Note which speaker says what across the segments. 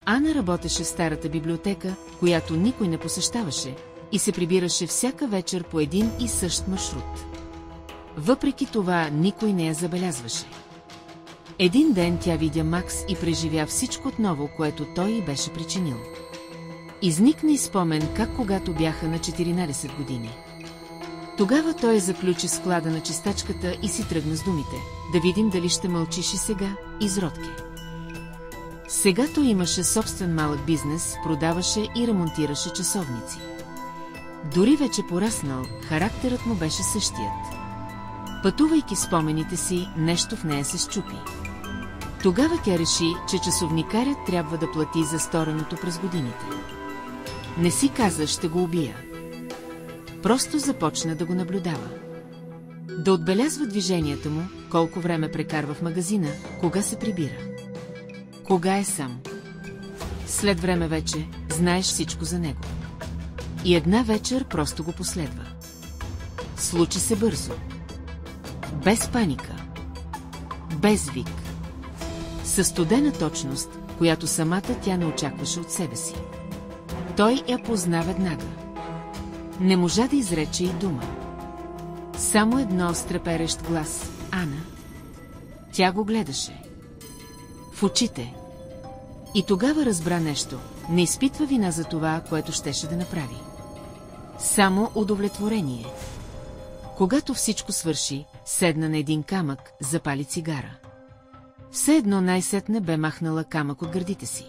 Speaker 1: Ана работеше в старата библиотека, която никой не посещаваше, и се прибираше всяка вечер по един и същ маршрут. Въпреки това, никой не я забелязваше. Един ден тя видя Макс и преживя всичко отново, което той й беше причинил. Изникна и спомен как когато бяха на 14 години. Тогава той заключи склада на чистачката и си тръгна с думите: да видим дали ще мълчиш и сега, изродке. Сега той имаше собствен малък бизнес, продаваше и ремонтираше часовници. Дори вече пораснал, характерът му беше същият. Пътувайки спомените си, нещо в нея се счупи. Тогава тя реши, че часовникарят трябва да плати за стореното през годините. Не си каза: ще го убия. Просто започна да го наблюдава. Да отбелязва движенията му, колко време прекарва в магазина, кога се прибира. Кога е сам. След време вече знаеш всичко за него. И една вечер просто го последва. Случи се бързо. Без паника. Без вик. Със студена точност, която самата тя не очакваше от себе си. Той я позна веднага. Не можа да изрече и дума. Само едно стреперещ глас: Ана. Тя го гледаше. В очите. И тогава разбра нещо: не изпитва вина за това, което щеше да направи. Само удовлетворение. Когато всичко свърши, седна на един камък, запали цигара. Все едно най-сетне бе махнала камък от гърдите си.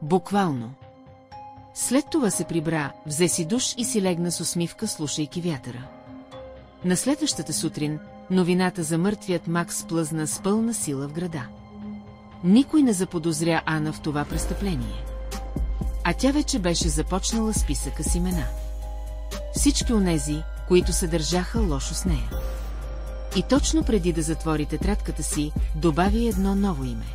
Speaker 1: Буквално. След това се прибра, взе си душ и си легна с усмивка, слушайки вятъра. На следващата сутрин новината за мъртвият Макс плъзна с пълна сила в града. Никой не заподозря Ана в това престъпление. А тя вече беше започнала списъка с имена. Всички онези, които се държаха лошо с нея. И точно преди да затвори тетрадката си, добави едно ново име.